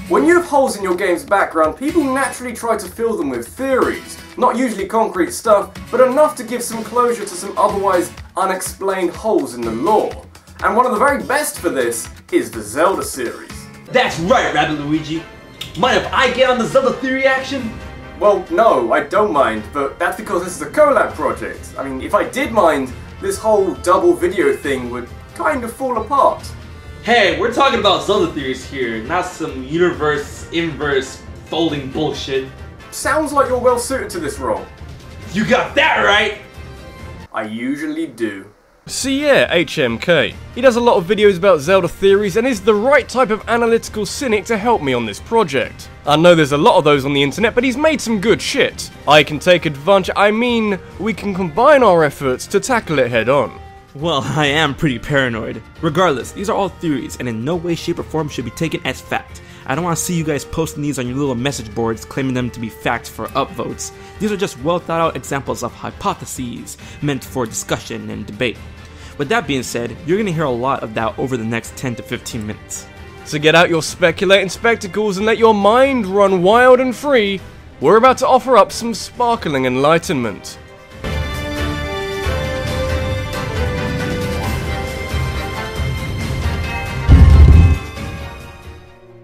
When you have holes in your game's background, people naturally try to fill them with theories. Not usually concrete stuff, but enough to give some closure to some otherwise unexplained holes in the lore. And one of the very best for this is the Zelda series. That's right, RabbidLuigi. Mind if I get on the Zelda Theory action? Well, no, I don't mind, but that's because this is a collab project. I mean, if I did mind, this whole double video thing would kind of fall apart. Hey, we're talking about Zelda theories here, not some universe, inverse, folding bullshit. Sounds like you're well suited to this role. You got that right! I usually do. So yeah, HMK. He does a lot of videos about Zelda theories and is the right type of analytical cynic to help me on this project. I know there's a lot of those on the internet, but he's made some good shit. I can take advantage, we can combine our efforts to tackle it head on. Well, I am pretty paranoid. Regardless, these are all theories and in no way, shape, or form should be taken as fact. I don't want to see you guys posting these on your little message boards claiming them to be facts for upvotes. These are just well thought out examples of hypotheses meant for discussion and debate. With that being said, you're going to hear a lot of that over the next 10 to 15 minutes. So get out your speculating spectacles and let your mind run wild and free. We're about to offer up some sparkling enlightenment.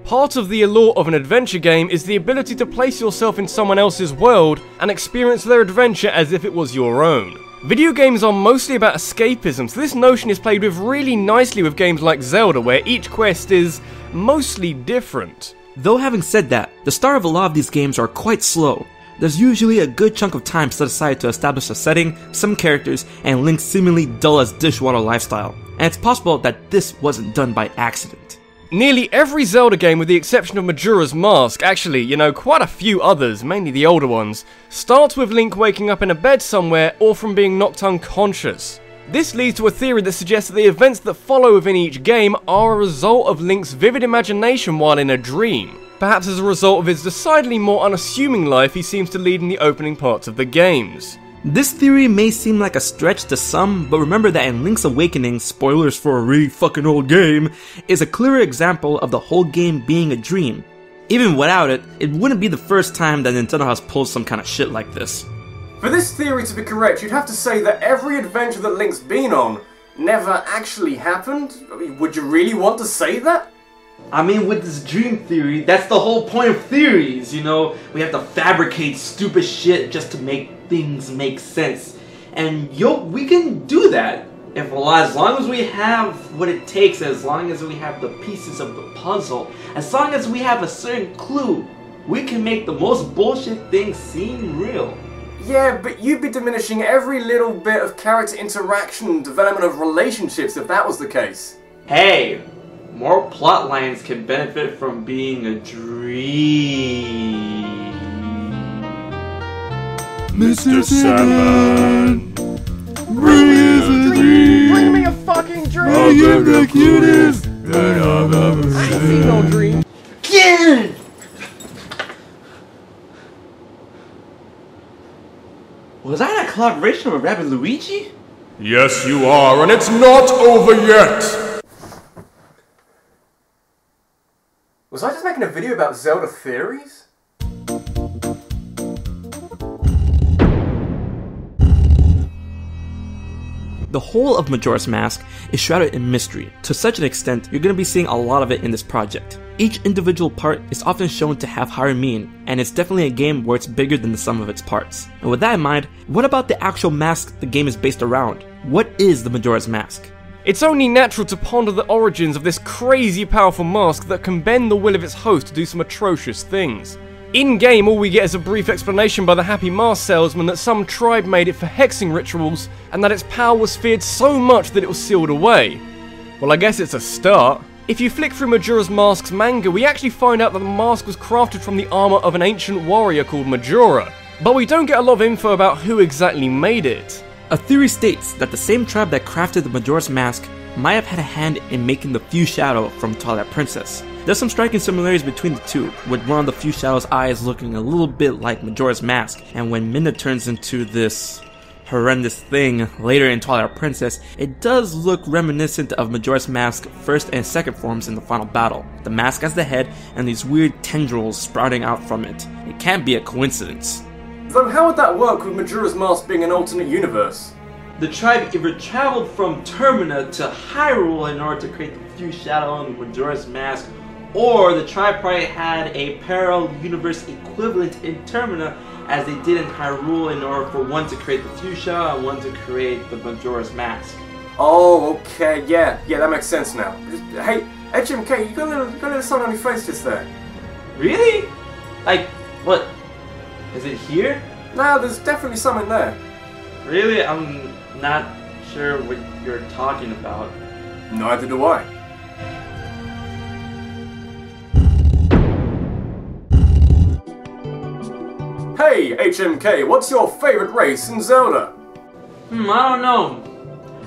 Part of the allure of an adventure game is the ability to place yourself in someone else's world and experience their adventure as if it was your own. Video games are mostly about escapism, so this notion is played with really nicely with games like Zelda, where each quest is mostly different. Though having said that, the start of a lot of these games are quite slow. There's usually a good chunk of time set aside to establish a setting, some characters, and Link's seemingly dull as dishwater lifestyle. And it's possible that this wasn't done by accident. Nearly every Zelda game, with the exception of Majora's Mask, actually, quite a few others, mainly the older ones, starts with Link waking up in a bed somewhere or from being knocked unconscious. This leads to a theory that suggests that the events that follow within each game are a result of Link's vivid imagination while in a dream, perhaps as a result of his decidedly more unassuming life he seems to lead in the opening parts of the games. This theory may seem like a stretch to some, but remember that in Link's Awakening, spoilers for a really fucking old game, is a clear example of the whole game being a dream. Even without it, it wouldn't be the first time that Nintendo has pulled some kind of shit like this. For this theory to be correct, you'd have to say that every adventure that Link's been on never actually happened? I mean, would you really want to say that? I mean, with this dream theory, that's the whole point of theories, We have to fabricate stupid shit just to make things make sense. And we can do that. As long as we have what it takes, as long as we have the pieces of the puzzle, as long as we have a certain clue, we can make the most bullshit things seem real. Yeah, but you'd be diminishing every little bit of character interaction and development of relationships if that was the case. Hey! More plot lines can benefit from being a dream. Mr. Seven, bring me a dream. Bring me a fucking dream! I am the cutest that I've ever I ain't seen no dream. Get it! Was I in a collaboration with RabbidLuigi? Yes, you are, and it's not over yet. Was I just making a video about Zelda theories? The whole of Majora's Mask is shrouded in mystery. To such an extent, you're going to be seeing a lot of it in this project. Each individual part is often shown to have higher meaning, and it's definitely a game where it's bigger than the sum of its parts. And with that in mind, what about the actual mask the game is based around? What is the Majora's Mask? It's only natural to ponder the origins of this crazy powerful mask that can bend the will of its host to do some atrocious things. In-game, all we get is a brief explanation by the happy mask salesman that some tribe made it for hexing rituals, and that its power was feared so much that it was sealed away. Well, I guess it's a start. If you flick through Majora's Mask's manga, we actually find out that the mask was crafted from the armor of an ancient warrior called Majora, but we don't get a lot of info about who exactly made it. A theory states that the same tribe that crafted the Majora's Mask might have had a hand in making the Few Shadow from Twilight Princess. There's some striking similarities between the two, with one of the Few Shadow's eyes looking a little bit like Majora's Mask, and when Midna turns into this horrendous thing later in Twilight Princess, it does look reminiscent of Majora's Mask first and second forms in the final battle. The mask as the head and these weird tendrils sprouting out from it. It can't be a coincidence. So how would that work with Majora's Mask being an alternate universe? The tribe either traveled from Termina to Hyrule in order to create the Fused Shadow and Majora's Mask, or the tribe probably had a parallel universe equivalent in Termina as they did in Hyrule in order for one to create the Fused Shadow and one to create the Majora's Mask. Oh, okay, yeah, that makes sense now. Hey, HMK, you got a little something on your face just there. Really? Like, what? Is it here? No, there's definitely something there. Really? I'm not sure what you're talking about. Neither do I. Hey, HMK, what's your favorite race in Zelda? I don't know.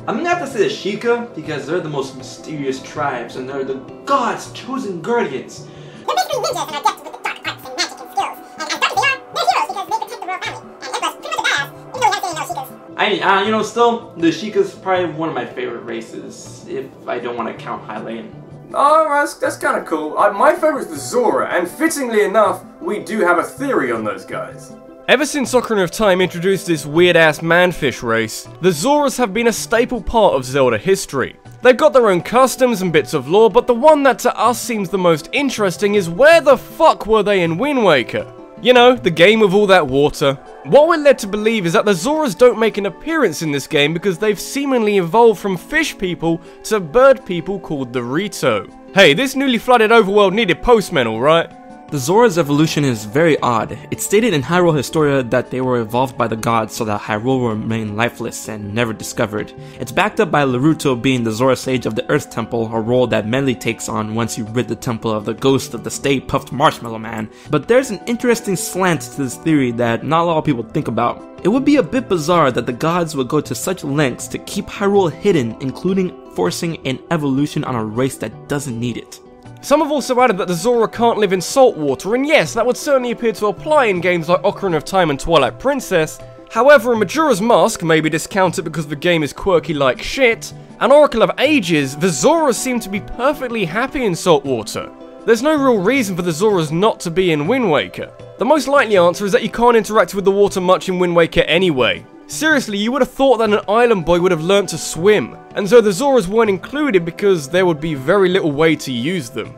I'm gonna have to say the Sheikah because they're the most mysterious tribes and they're the gods' chosen guardians. They're basically ninjas and are adept with the dark arts and magic and skills. And as dark as they are, they're heroes because they protect the royal army. And Emperor's pretty much a badass, even though he has no Sheikahs. Still, the Sheikah's probably one of my favorite races, if I don't want to count Hylian. Oh, that's kind of cool. My favorite's the Zora, and fittingly enough, we do have a theory on those guys. Ever since Ocarina of Time introduced this weird-ass manfish race, the Zoras have been a staple part of Zelda history. They've got their own customs and bits of lore, but the one that to us seems the most interesting is where the fuck were they in Wind Waker? You know, the game with all that water. What we're led to believe is that the Zoras don't make an appearance in this game because they've seemingly evolved from fish people to bird people called the Rito. Hey, this newly flooded overworld needed postmen, alright? The Zora's evolution is very odd. It's stated in Hyrule Historia that they were evolved by the gods so that Hyrule will remain lifeless and never discovered. It's backed up by Laruto being the Zora Sage of the Earth Temple, a role that Melee takes on once you rid the temple of the ghost of the Stay Puffed Marshmallow Man. But there's an interesting slant to this theory that not a lot of people think about. It would be a bit bizarre that the gods would go to such lengths to keep Hyrule hidden, including forcing an evolution on a race that doesn't need it. Some have also added that the Zora can't live in salt water, and yes, that would certainly appear to apply in games like Ocarina of Time and Twilight Princess. However, in Majora's Mask, maybe discounted because the game is quirky like shit, and Oracle of Ages, the Zoras seem to be perfectly happy in salt water. There's no real reason for the Zoras not to be in Wind Waker. The most likely answer is that you can't interact with the water much in Wind Waker anyway. Seriously, you would have thought that an island boy would have learnt to swim, and so the Zoras weren't included because there would be very little way to use them.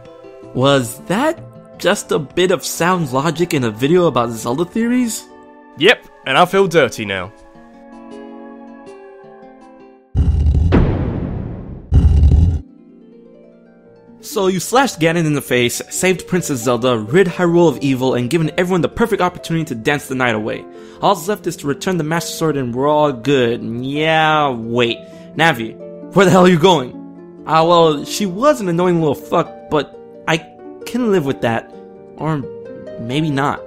Was that just a bit of sound logic in a video about Zelda theories? Yep, and I feel dirty now. So you slashed Ganon in the face, saved Princess Zelda, rid Hyrule of evil, and given everyone the perfect opportunity to dance the night away. All that's left is to return the Master Sword and we're all good. Yeah, wait. Navi, where the hell are you going? Well, she was an annoying little fuck, but I can live with that. Or maybe not.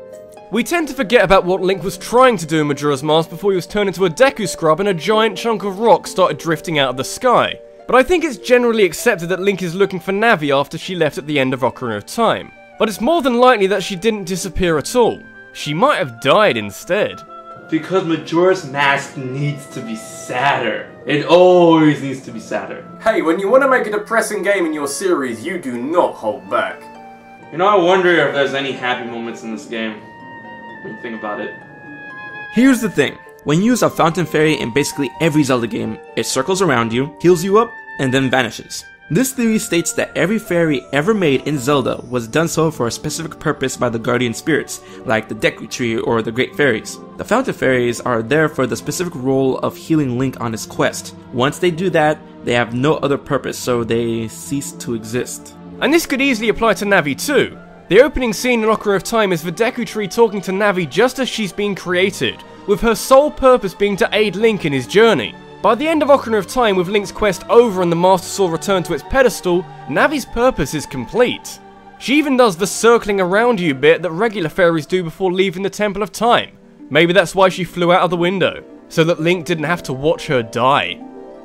We tend to forget about what Link was trying to do in Majora's Mask before he was turned into a Deku Scrub and a giant chunk of rock started drifting out of the sky. But I think it's generally accepted that Link is looking for Navi after she left at the end of Ocarina of Time. But it's more than likely that she didn't disappear at all. She might have died instead. Because Majora's Mask needs to be sadder. It always needs to be sadder. Hey, when you want to make a depressing game in your series, you do not hold back. You know, I wonder if there's any happy moments in this game. When you think about it. Here's the thing. When you use a Fountain Fairy in basically every Zelda game, it circles around you, heals you up, and then vanishes. This theory states that every fairy ever made in Zelda was done so for a specific purpose by the guardian spirits, like the Deku Tree or the Great Fairies. The Fountain Fairies are there for the specific role of healing Link on his quest. Once they do that, they have no other purpose, so they cease to exist. And this could easily apply to Navi too. The opening scene in Ocarina of Time is the Deku Tree talking to Navi just as she's being created, with her sole purpose being to aid Link in his journey. By the end of Ocarina of Time, with Link's quest over and the Master Sword returned to its pedestal, Navi's purpose is complete. She even does the circling around you bit that regular fairies do before leaving the Temple of Time. Maybe that's why she flew out of the window, so that Link didn't have to watch her die.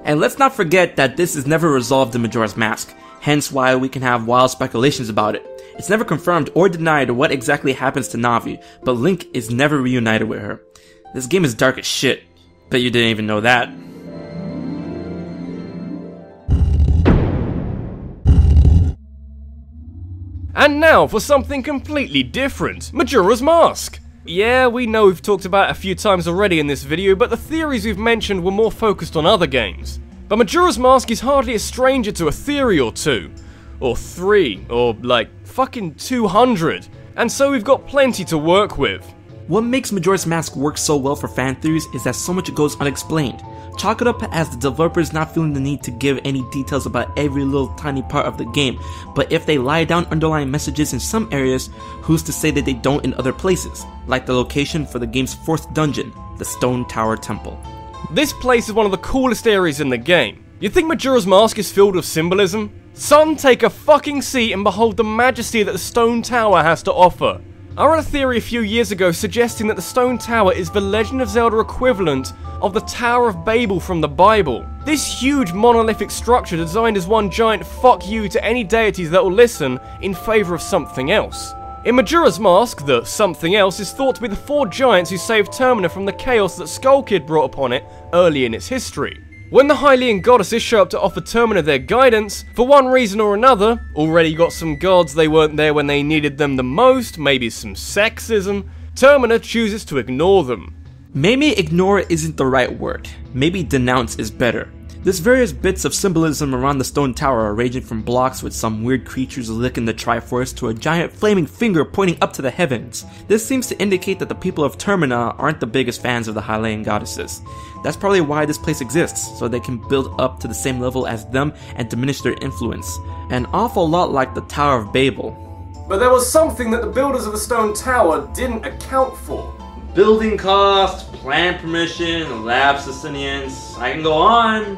And let's not forget that this is never resolved in Majora's Mask, hence why we can have wild speculations about it. It's never confirmed or denied what exactly happens to Navi, but Link is never reunited with her. This game is dark as shit. Bet you didn't even know that. And now for something completely different, Majora's Mask. Yeah, we know we've talked about it a few times already in this video, but the theories we've mentioned were more focused on other games. But Majora's Mask is hardly a stranger to a theory or two, or 3, or like fucking 200, and so we've got plenty to work with. What makes Majora's Mask work so well for fan theories is that so much goes unexplained. Chalk it up as the developers not feeling the need to give any details about every little tiny part of the game, but if they lie down underlying messages in some areas, who's to say that they don't in other places? Like the location for the game's 4th dungeon, the Stone Tower Temple. This place is one of the coolest areas in the game. You think Majora's Mask is filled with symbolism? Son, take a fucking seat and behold the majesty that the Stone Tower has to offer. I read a theory a few years ago suggesting that the Stone Tower is the Legend of Zelda equivalent of the Tower of Babel from the Bible. This huge monolithic structure designed as one giant fuck you to any deities that will listen in favour of something else. In Majora's Mask, the something else is thought to be the 4 giants who saved Termina from the chaos that Skull Kid brought upon it early in its history. When the Hylian goddesses show up to offer Termina their guidance, for one reason or another, already got some gods they weren't there when they needed them the most, maybe some sexism, Termina chooses to ignore them. Maybe ignore isn't the right word. Maybe denounce is better. There's various bits of symbolism around the stone tower, ranging from blocks with some weird creatures licking the Triforce to a giant flaming finger pointing up to the heavens. This seems to indicate that the people of Termina aren't the biggest fans of the Hylian goddesses. That's probably why this place exists, so they can build up to the same level as them and diminish their influence. An awful lot like the Tower of Babel. But there was something that the builders of the stone tower didn't account for. Building cost, plan permission, lab sustenance, I can go on.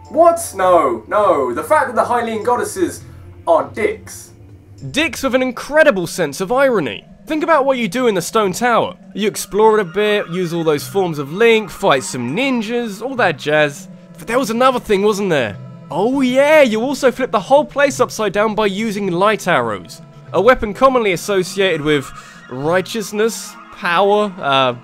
What? No. The fact that the Hylian goddesses are dicks. Dicks with an incredible sense of irony. Think about what you do in the stone tower. You explore it a bit, use all those forms of Link, fight some ninjas, all that jazz. But there was another thing, wasn't there? Oh yeah, you also flip the whole place upside down by using light arrows. A weapon commonly associated with righteousness, power,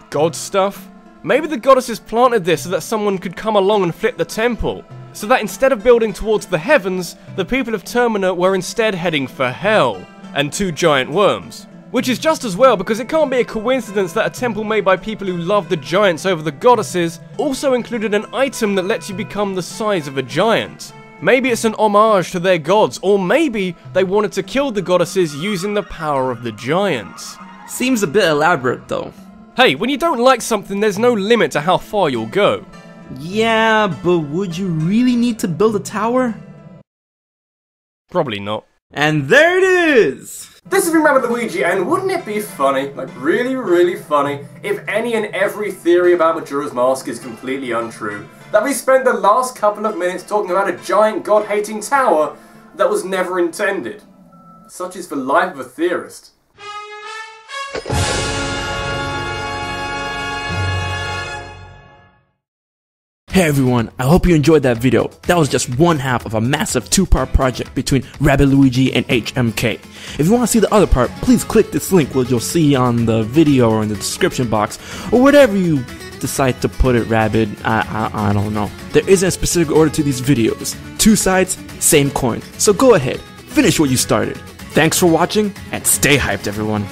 god stuff. Maybe the goddesses planted this so that someone could come along and flip the temple. So that instead of building towards the heavens, the people of Termina were instead heading for hell, and 2 giant worms. Which is just as well, because it can't be a coincidence that a temple made by people who love the giants over the goddesses also included an item that lets you become the size of a giant. Maybe it's an homage to their gods, or maybe they wanted to kill the goddesses using the power of the giants. Seems a bit elaborate though. Hey, when you don't like something, there's no limit to how far you'll go. Yeah, but would you really need to build a tower? Probably not. And there it is! This has been RabbidLuigi, and wouldn't it be funny, like really funny, if any and every theory about Majora's Mask is completely untrue? That we spent the last couple of minutes talking about a giant god-hating tower that was never intended. Such is the life of a theorist. Hey everyone, I hope you enjoyed that video. That was just one half of a massive 2-part project between RabbidLuigi and HMK. If you want to see the other part, please click this link which you'll see on the video or in the description box, or whatever you decide to put it, Rabbid. I don't know. There isn't a specific order to these videos. 2 sides, same coin. So go ahead, finish what you started. Thanks for watching, and stay hyped everyone.